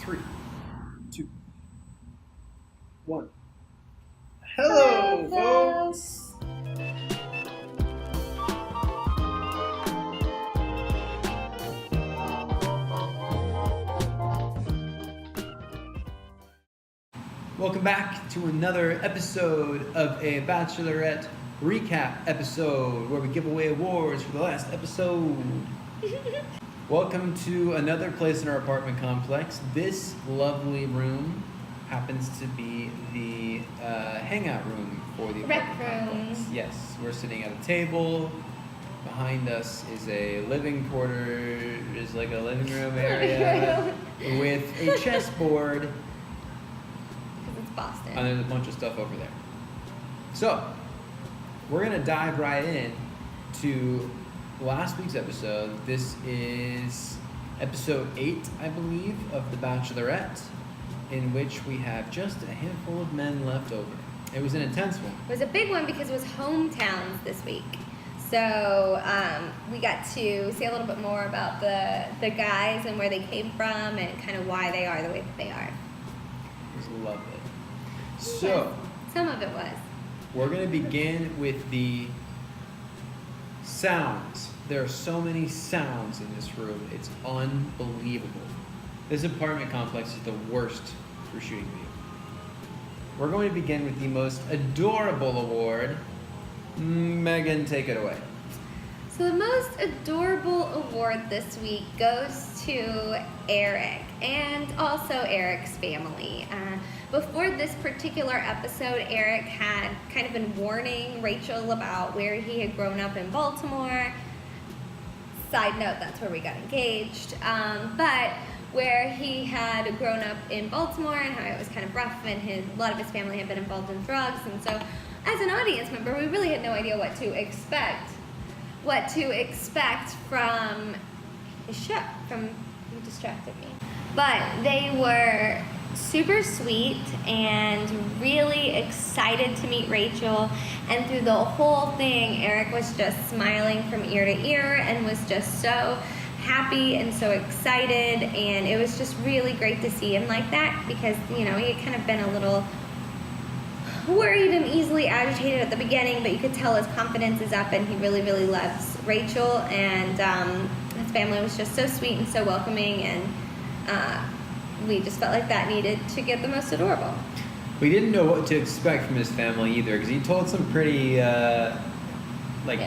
3, 2, 1. Hello, folks! Welcome back to another episode of a Bachelorette recap episode where we give away awards for the last episode. Welcome to another place in our apartment complex. This lovely room happens to be the hangout room for the apartment complex. Yes, we're sitting at a table. Behind us is a living living room area with a chessboard. Because it's Boston. And there's a bunch of stuff over there. So, we're going to dive right in to last week's episode. This is episode 8, I believe, of The Bachelorette, in which we have just a handful of men left over. It was an intense one. It was a big one because it was hometowns this week. So we got to see a little bit more about the guys and where they came from and kind of why they are the way that they are. It was lovely. So, some of it was. We're going to begin with the sounds. There are so many sounds in this room. It's unbelievable. This apartment complex is the worst for shooting video. We're going to begin with the most adorable award. Megan, take it away. So the most adorable award this week goes to Eric and also Eric's family. Before this particular episode, Eric had kind of been warning Rachel about where he had grown up in Baltimore. Side note, that's where we got engaged. But where he had grown up in Baltimore and how it was kind of rough and a lot of his family had been involved in drugs. And so as an audience member, we really had no idea what to expect from his show. You distracted me. But they were super sweet and really excited to meet Rachel, and through the whole thing Eric was just smiling from ear to ear and was just so happy and so excited, and it was just really great to see him like that because he had kind of been a little worried and easily agitated at the beginning, but you could tell his confidence is up and he really, really loves Rachel, and his family was just so sweet and so welcoming, and we just felt like that needed to get the most adorable. We didn't know what to expect from his family either because he told some pretty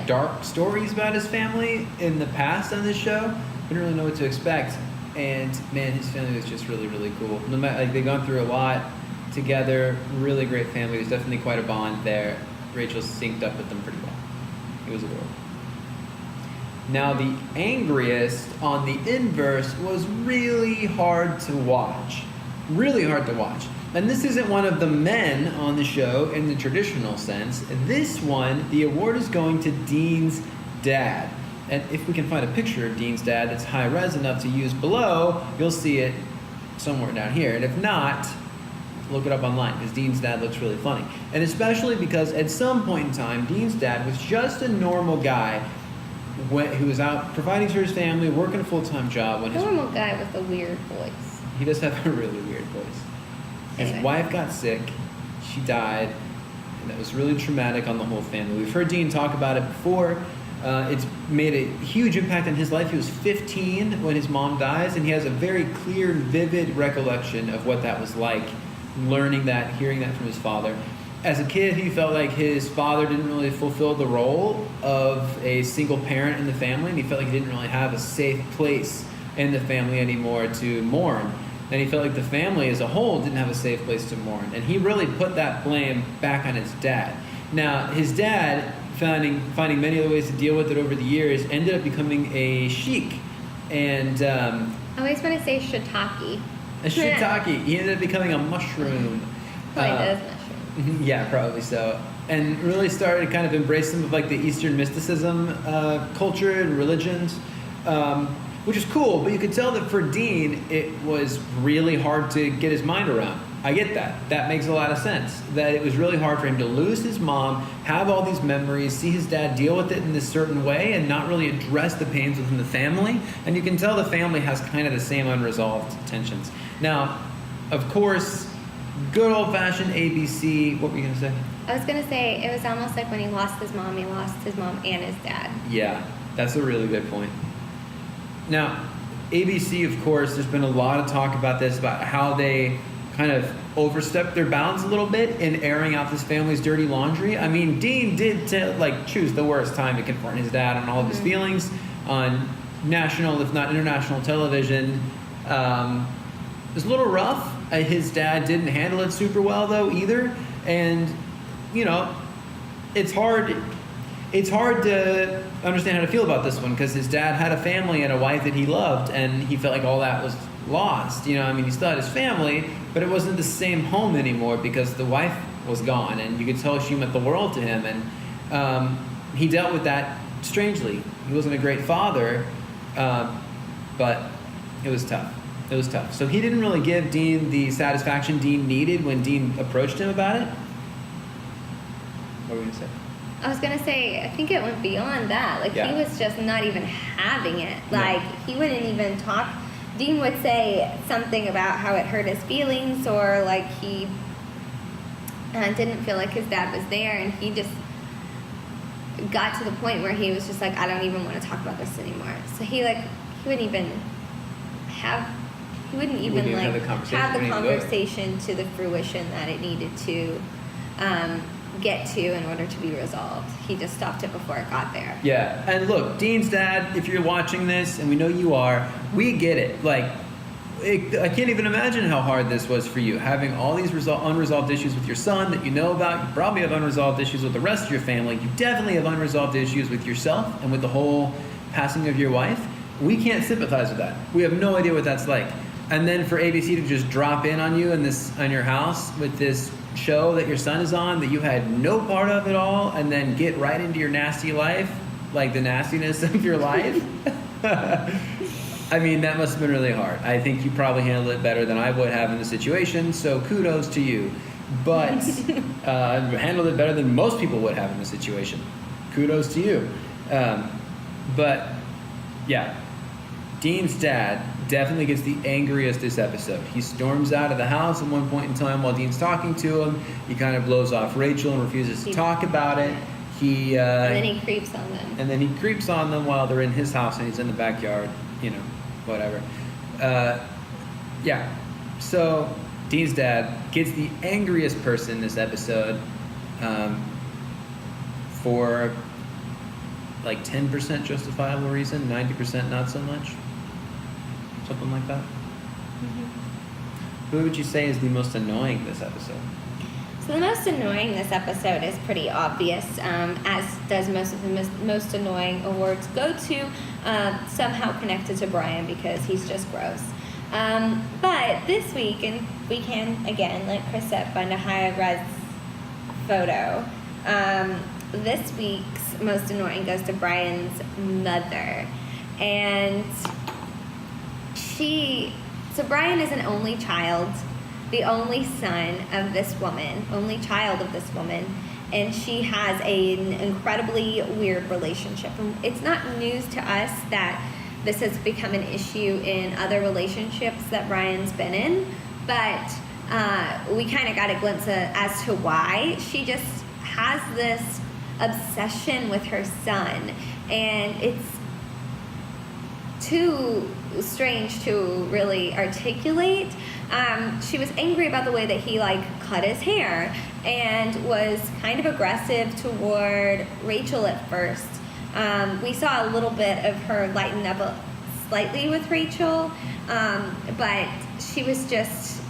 dark stories about his family in the past on this show. We didn't really know what to expect, and man, his family was just really, really cool. No matter, they've gone through a lot together. Really great family. There's definitely quite a bond there. Rachel synced up with them pretty well. It was adorable. Now, the angriest on the inverse was really hard to watch. Really hard to watch. And this isn't one of the men on the show in the traditional sense. This one, the award is going to Dean's dad. And if we can find a picture of Dean's dad that's high res enough to use below, you'll see it somewhere down here. And if not, look it up online because Dean's dad looks really funny. And especially because at some point in time, Dean's dad was just a normal guy who was out providing for his family, working a full-time job. Normal guy with a weird voice. He does have a really weird voice. His wife got sick. She died. And that was really traumatic on the whole family. We've heard Dean talk about it before. It's made a huge impact on his life. He was 15 when his mom dies, and he has a very clear, vivid recollection of what that was like, learning that, hearing that from his father. As a kid, he felt like his father didn't really fulfill the role of a single parent in the family, and he felt like he didn't really have a safe place in the family anymore to mourn. And he felt like the family as a whole didn't have a safe place to mourn. And he really put that blame back on his dad. Now, his dad, finding many other ways to deal with it over the years, ended up becoming a sheik. And I always want to say shiitake. A shiitake. He ended up becoming a mushroom. Probably does mushroom. Yeah, probably so. And really started kind of embrace some of the Eastern mysticism culture and religions, which is cool. But you could tell that for Dean, it was really hard to get his mind around. I get that. That makes a lot of sense. That it was really hard for him to lose his mom, have all these memories, see his dad deal with it in this certain way, and not really address the pains within the family. And you can tell the family has kind of the same unresolved tensions. Now, of course, good old-fashioned ABC. What were you gonna say? I was gonna say it was almost like when he lost his mom and his dad. Yeah, that's a really good point. Now, ABC, of course, there's been a lot of talk about this, about how they kind of overstepped their bounds a little bit in airing out this family's dirty laundry. I mean, Dean did choose the worst time to confront his dad on all of his feelings on national, if not international television. It was a little rough. His dad didn't handle it super well, though, either. And, you know, it's hard to understand how to feel about this one, because his dad had a family and a wife that he loved, and he felt like all that was lost. You know, I mean, he still had his family, but it wasn't the same home anymore because the wife was gone, and you could tell she meant the world to him. And he dealt with that strangely. He wasn't a great father, but it was tough. It was tough. So he didn't really give Dean the satisfaction Dean needed when Dean approached him about it. What were you going to say? I was gonna say, I think it went beyond that. Like, Yeah. he was just not even having it. No. Like, he wouldn't even talk. Dean would say something about how it hurt his feelings, or like he didn't feel like his dad was there, and he just got to the point where he was just like, I don't even want to talk about this anymore. So he wouldn't even have the conversation to the fruition that it needed to get to in order to be resolved. He just stopped it before it got there. Yeah, and look, Dean's dad, if you're watching this, and we know you are, we get it. I can't even imagine how hard this was for you, having all these unresolved issues with your son that you know about. You probably have unresolved issues with the rest of your family. You definitely have unresolved issues with yourself and with the whole passing of your wife. We can't sympathize with that. We have no idea what that's like. And then for ABC to just drop in on you on your house with this show that your son is on that you had no part of at all, and then get right into your nasty life, like the nastiness of your life. I mean, that must have been really hard. I think you probably handled it better than I would have in the situation, so kudos to you. But handled it better than most people would have in the situation. Kudos to you. But yeah, Dean's dad definitely gets the angriest this episode. He storms out of the house at one point in time while Dean's talking to him. He kind of blows off Rachel and refuses to talk about it. And then he creeps on them. And then he creeps on them while they're in his house and he's in the backyard, you know, whatever. Yeah. So Dean's dad gets the angriest person this episode for like 10% justifiable reason, 90% not so much. Something like that. Mm-hmm. Who would you say is the most annoying this episode? So the most annoying this episode is pretty obvious, as does most of the most annoying awards go to, somehow connected to Bryan, because he's just gross. But this week, and we can, again, like Chris said, find a high-res photo. This week's most annoying goes to Bryan's mother. And so Bryan is an only child, the only son of this woman, only child of this woman, and she has an incredibly weird relationship. And it's not news to us that this has become an issue in other relationships that Bryan's been in, but we kind of got a glimpse as to why. She just has this obsession with her son, and it's too strange to really articulate. She was angry about the way that he cut his hair, and was kind of aggressive toward Rachel at first. We saw a little bit of her lighten up slightly with Rachel, but she was just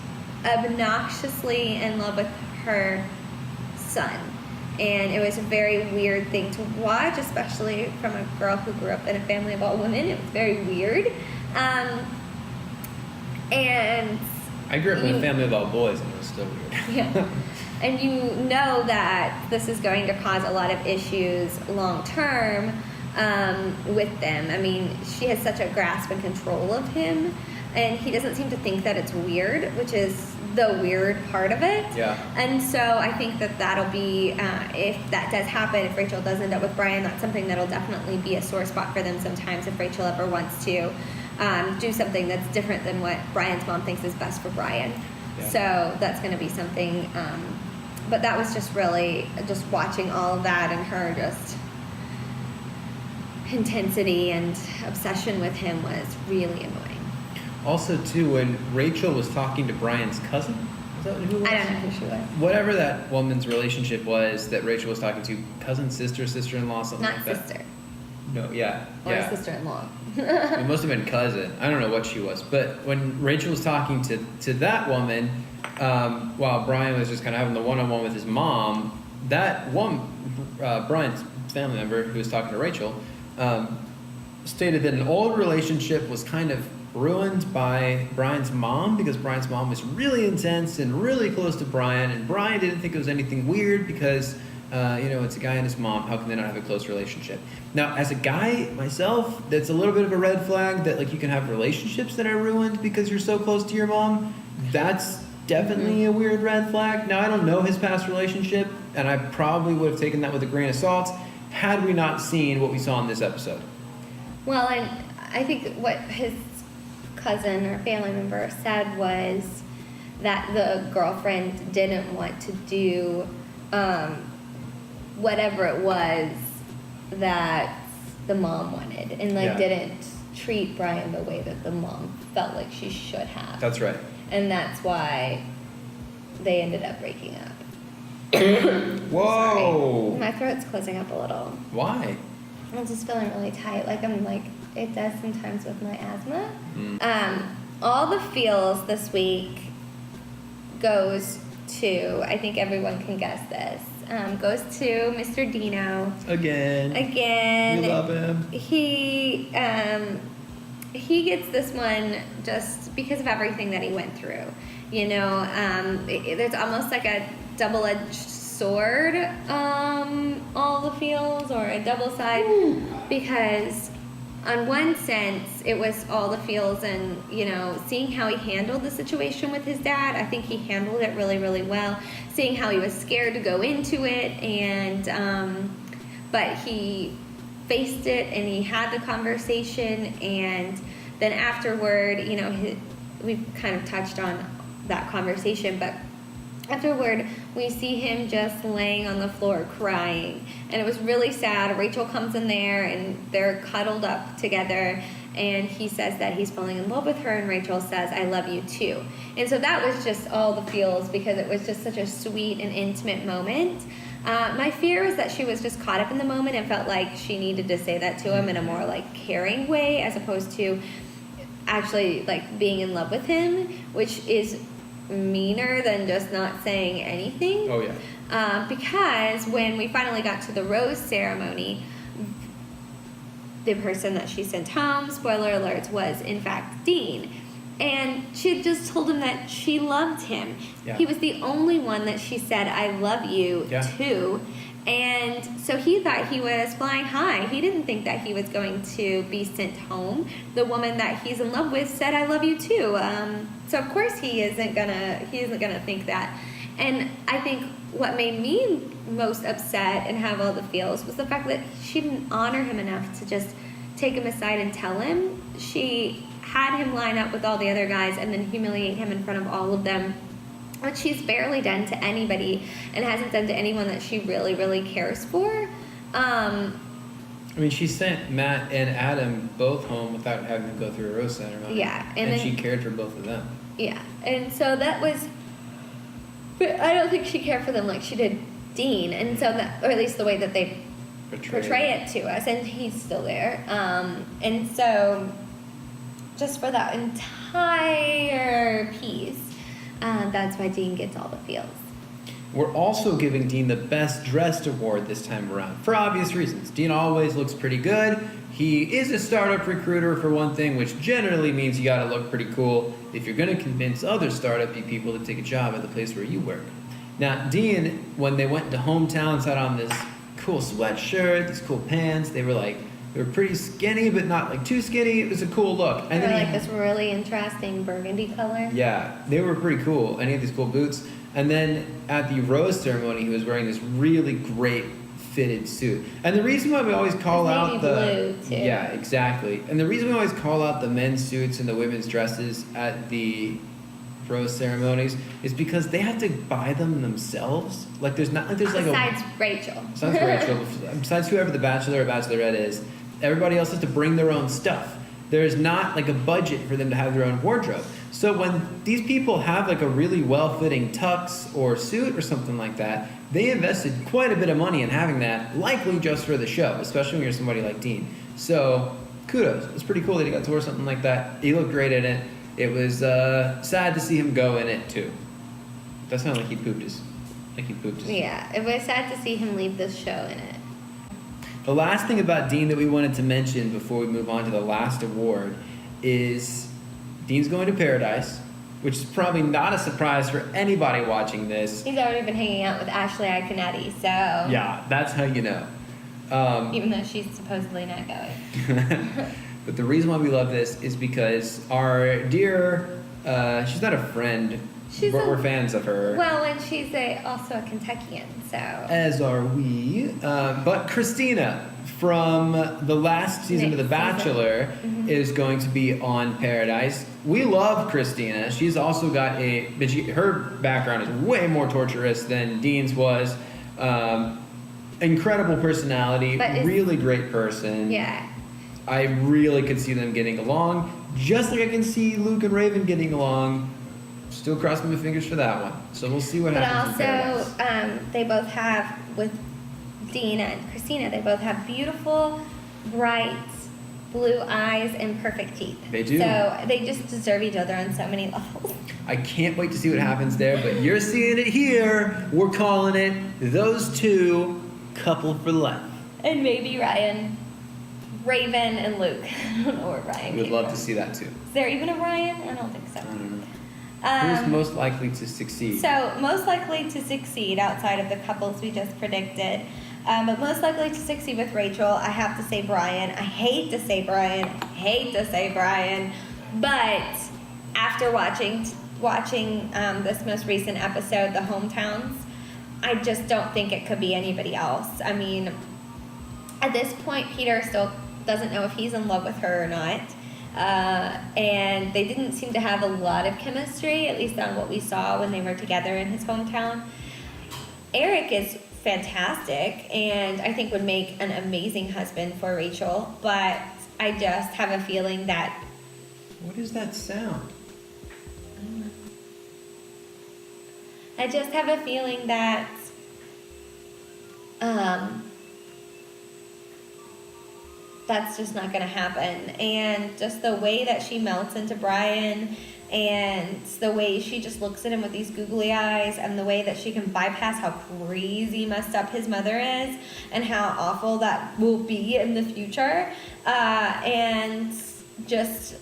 obnoxiously in love with her son. And it was a very weird thing to watch, especially from a girl who grew up in a family of all women. It was very weird. And I grew up in a family of all boys, and it was still weird. Yeah. And you know that this is going to cause a lot of issues long term with them. I mean, she has such a grasp and control of him, and he doesn't seem to think that it's weird, which is the weird part of it. Yeah. And so I think that that'll be, if that does happen, if Rachel does end up with Bryan, that's something that'll definitely be a sore spot for them sometimes if Rachel ever wants to do something that's different than what Bryan's mom thinks is best for Bryan. Yeah. So that's going to be something. But that was just really, just watching all of that and her just intensity and obsession with him was really annoying. Also, too, when Rachel was talking to Bryan's cousin, is that who it was? I don't know who she was. Whatever that woman's relationship was that Rachel was talking to, cousin, sister, sister-in-law, something Not like that. sister. No, yeah. Or yeah. sister-in-law. It must have been cousin. I don't know what she was. But when Rachel was talking to that woman, while Bryan was just kind of having the one-on-one with his mom, that one, Bryan's family member who was talking to Rachel, stated that an old relationship was kind of ruined by Bryan's mom because Bryan's mom was really intense and really close to Bryan, and Bryan didn't think it was anything weird because it's a guy and his mom. How can they not have a close relationship? Now, as a guy myself, that's a little bit of a red flag that like you can have relationships that are ruined because you're so close to your mom. That's definitely a weird red flag. Now, I don't know his past relationship, and I probably would have taken that with a grain of salt had we not seen what we saw in this episode. Well, I think what his cousin or family member said was that the girlfriend didn't want to do whatever it was that the mom wanted, and didn't treat Bryan the way that the mom felt like she should have. That's right. And that's why they ended up breaking up. Whoa! Sorry. My throat's closing up a little. Why? I'm just feeling really tight. It does sometimes with my asthma. All the feels this week goes to, I think everyone can guess this, goes to Mr. Dino. Again. We love him. He gets this one just because of everything that he went through. There's almost like a double-edged sword, all the feels, or a double side, because on one sense it was all the feels and seeing how he handled the situation with his dad. I think he handled it really, really well, seeing how he was scared to go into it, and but he faced it and he had the conversation, and then afterward, we've kind of touched on that conversation, but afterward, we see him just laying on the floor crying. And it was really sad. Rachel comes in there, and they're cuddled up together. And he says that he's falling in love with her, and Rachel says, "I love you too." And so that was just all the feels, because it was just such a sweet and intimate moment. My fear is that she was just caught up in the moment and felt like she needed to say that to him in a more caring way, as opposed to actually being in love with him, which is meaner than just not saying anything. Oh yeah. Because when we finally got to the rose ceremony, the person that she sent home, spoiler alert, was in fact Dean. And she had just told him that she loved him. Yeah. He was the only one that she said, "I love you" to. And so he thought he was flying high. He didn't think that he was going to be sent home. The woman that he's in love with said, "I love you too." So of course he isn't gonna think that. And I think what made me most upset and have all the feels was the fact that she didn't honor him enough to just take him aside and tell him. She had him line up with all the other guys and then humiliate him in front of all of them, which she's barely done to anybody and hasn't done to anyone that she really, really cares for. She sent Matt and Adam both home without having them go through a rose ceremony. Yeah. And then she cared for both of them. Yeah. And so that was... But I don't think she cared for them like she did Dean. And so that... Or at least the way that they portray it to us. And he's still there. And so... Just for that entire piece... that's why Dean gets all the feels. We're also giving Dean the Best Dressed award this time around, for obvious reasons. Dean always looks pretty good. He is a startup recruiter, for one thing, which generally means you gotta look pretty cool if you're gonna convince other startup-y people to take a job at the place where you work. Now, Dean, when they went to hometowns, had on this cool sweatshirt, these cool pants. They were pretty skinny, but not too skinny. It was a cool look. And They were then this really interesting burgundy color. Yeah, they were pretty cool. And he had these cool boots. And then at the rose ceremony, he was wearing this really great fitted suit. And the reason why we always call out the blue too. yeah, exactly. And the reason we always call out the men's suits and the women's dresses at the rose ceremonies is because they have to buy them themselves. Like there's not like there's like besides Rachel. besides Rachel, besides whoever the bachelor or bachelorette is, everybody else has to bring their own stuff. There's not like a budget for them to have their own wardrobe. So when these people have like a really well-fitting tux or suit or something like that, they invested quite a bit of money in having that, likely just for the show, especially when you're somebody like Dean. So kudos. It's pretty cool that he got to wear something like that. He looked great in it. It was sad to see him go in it too. That sounded like he pooped his. Yeah, it was sad to see him leave this show in it. The last thing about Dean that we wanted to mention before we move on to the last award is Dean's going to Paradise, which is probably not a surprise for anybody watching this. He's already been hanging out with Ashley Iaconetti, so... Yeah, that's how you know. Even though she's supposedly not going. But the reason why we love this is because our dear... she's not a friend, but we're fans of her. Well, and she's also a Kentuckian, so... As are we. But Christina from the last season of The Bachelor is going to be on Paradise. We love Christina. She's also got her background is way more torturous than Dean's was. Incredible personality, really great person. Yeah. I really could see them getting along, just like I can see Luke and Raven getting along. Still crossing my fingers for that one. So we'll see what happens in Paradise. But also, they both have, with Dean and Christina, they both have beautiful, bright, blue eyes and perfect teeth. They do. So they just deserve each other on so many levels. I can't wait to see what happens there, but you're seeing it here. We're calling it those two, couple for life. And maybe Ryan, Raven, and Luke. I don't know where Ryan We'd came love from. to see that too. Is there even a Ryan? I don't think so. I don't know. Who's most likely to succeed? So, most likely to succeed outside of the couples we just predicted. But most likely to succeed with Rachel, I have to say Bryan. I hate to say Bryan. But after watching this most recent episode, The Hometowns, I just don't think it could be anybody else. I mean, at this point, Peter still doesn't know if he's in love with her or not. And they didn't seem to have a lot of chemistry, at least on what we saw when they were together in his hometown. Eric is fantastic and I think would make an amazing husband for Rachel, but I just have a feeling that... What is that sound? I don't know. I just have a feeling that that's just not going to happen. And just the way that she melts into Bryan and the way she just looks at him with these googly eyes and the way that she can bypass how crazy messed up his mother is and how awful that will be in the future, and just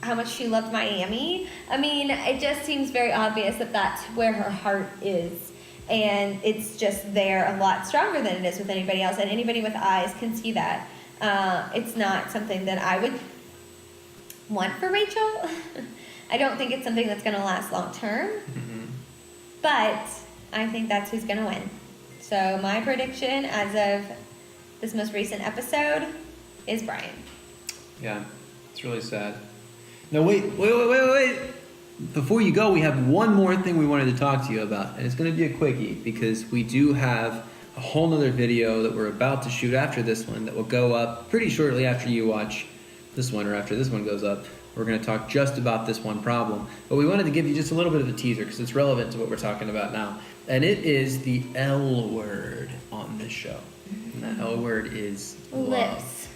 how much she loved Miami. I mean, it just seems very obvious that that's where her heart is. And it's just there a lot stronger than it is with anybody else. And anybody with eyes can see that. It's not something that I would want for Rachel. I don't think it's something that's going to last long term. Mm-hmm. But I think that's who's going to win. So my prediction as of this most recent episode is Bryan. Yeah, it's really sad. No, wait. Before you go, we have one more thing we wanted to talk to you about, and it's going to be a quickie because we do have a whole nother video that we're about to shoot after this one that will go up pretty shortly after you watch this one or after this one goes up. We're going to talk just about this one problem, but we wanted to give you just a little bit of a teaser because it's relevant to what we're talking about now, and it is the L word on this show. And that L word is love.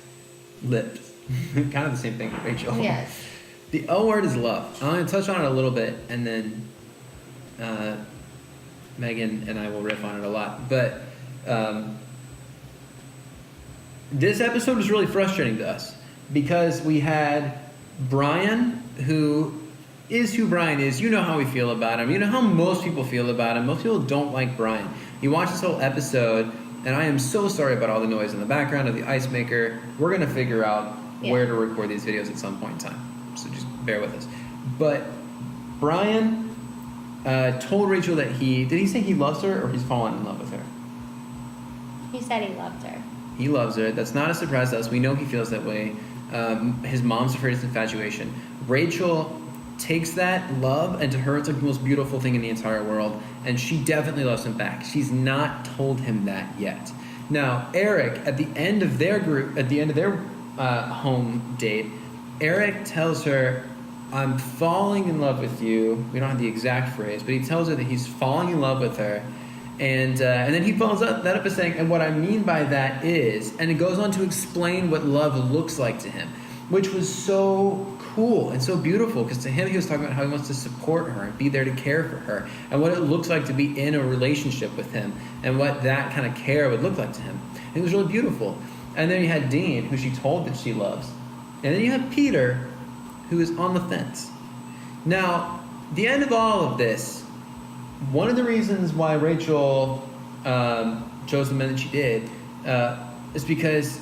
Lips. Kind of the same thing with Rachel. Yes. The L word is love. I'm going to touch on it a little bit, and then Megan and I will riff on it a lot. But this episode was really frustrating to us because we had Bryan, who Bryan is. You know how we feel about him. You know how most people feel about him. Most people don't like Bryan. You watch this whole episode, and I am so sorry about all the noise in the background of the ice maker. We're going to figure out where to record these videos at some point in time. So just bear with us. But Bryan told Rachel that did he say he loves her or he's fallen in love with her? He said he loved her. He loves her. That's not a surprise to us. We know he feels that way. His mom's afraid it's infatuation. Rachel takes that love, and to her it's like the most beautiful thing in the entire world, and she definitely loves him back. She's not told him that yet. Now, Eric, at the end of their home date, Eric tells her, I'm falling in love with you. We don't have the exact phrase, but he tells her that he's falling in love with her. And then he follows that up by saying, and what I mean by that is, and it goes on to explain what love looks like to him, which was so cool and so beautiful, because to him he was talking about how he wants to support her and be there to care for her, and what it looks like to be in a relationship with him, and what that kind of care would look like to him. And it was really beautiful. And then you had Dean, who she told that she loves. And then you have Peter, who is on the fence. Now, the end of all of this, one of the reasons why Rachel chose the men that she did is because,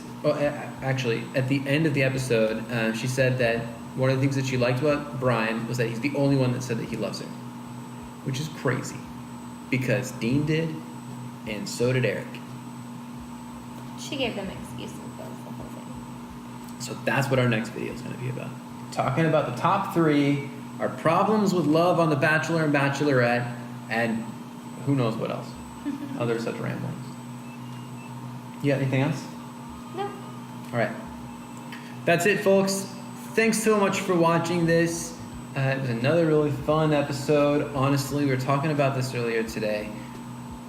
actually, at the end of the episode, she said that one of the things that she liked about Bryan was that he's the only one that said that he loves her, which is crazy, because Dean did, and so did Eric. She gave them excuses, that was the whole thing. So that's what our next video is going to be about. Talking about the top 3, our problems with love on The Bachelor and Bachelorette, and who knows what else. Other such ramblings. You got anything else? No. All right. That's it, folks. Thanks so much for watching this. It was another really fun episode. Honestly, we were talking about this earlier today.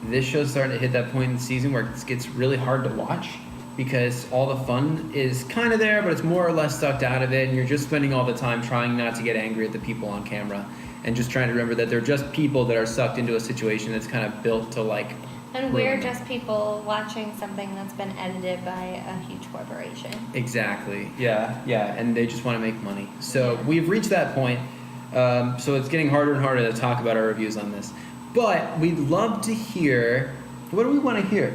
This show's starting to hit that point in the season where it gets really hard to watch, because all the fun is kind of there, but it's more or less sucked out of it, and you're just spending all the time trying not to get angry at the people on camera, and just trying to remember that they're just people that are sucked into a situation that's kind of built to, like... And we're just people watching something that's been edited by a huge corporation. Exactly. Yeah, and they just want to make money. So we've reached that point, so it's getting harder and harder to talk about our reviews on this. But we'd love to hear... What do we want to hear?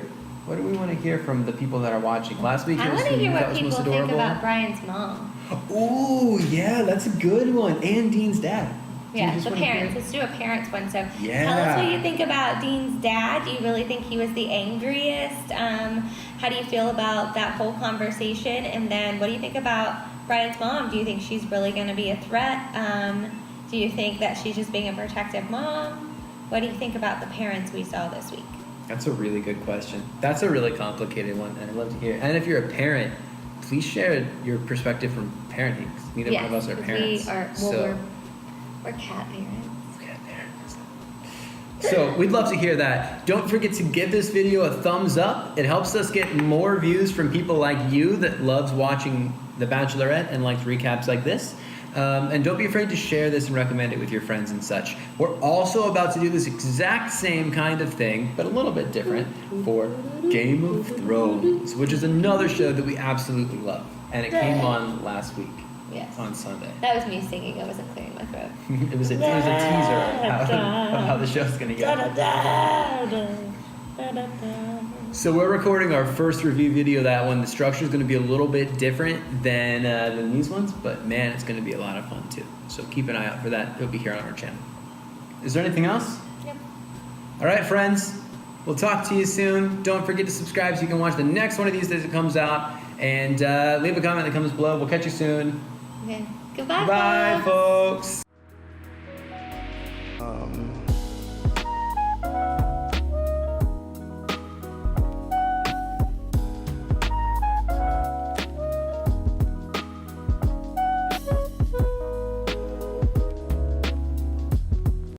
What do we want to hear from the people that are watching? Last week, I want to hear what people think about Bryan's mom. Oh, yeah, that's a good one. And Dean's dad. Yeah, the parents. Let's do a parents one. So yeah. Tell us what you think about Dean's dad. Do you really think he was the angriest? How do you feel about that whole conversation? And then what do you think about Bryan's mom? Do you think she's really going to be a threat? Do you think that she's just being a protective mom? What do you think about the parents we saw this week? That's a really good question. That's a really complicated one, and I'd love to hear. And if you're a parent, please share your perspective from parenting. Neither one of us are parents. We're cat parents. Cat parents. So we'd love to hear that. Don't forget to give this video a thumbs up. It helps us get more views from people like you that loves watching The Bachelorette and likes recaps like this. And don't be afraid to share this and recommend it with your friends and such. We're also about to do this exact same kind of thing, but a little bit different, for Game of Thrones, which is another show that we absolutely love. And it came on last week. Yes. On Sunday. That was me singing. I wasn't clearing my throat. It was a teaser of how the show's going to go. So we're recording our first review video of that one. The structure is going to be a little bit different than these ones, but man, it's going to be a lot of fun too. So keep an eye out for that. It'll be here on our channel. Is there anything else? Yep. All right, friends. We'll talk to you soon. Don't forget to subscribe so you can watch the next one of these as it comes out. And leave a comment that comes below. We'll catch you soon. Okay. Goodbye, Bye, folks.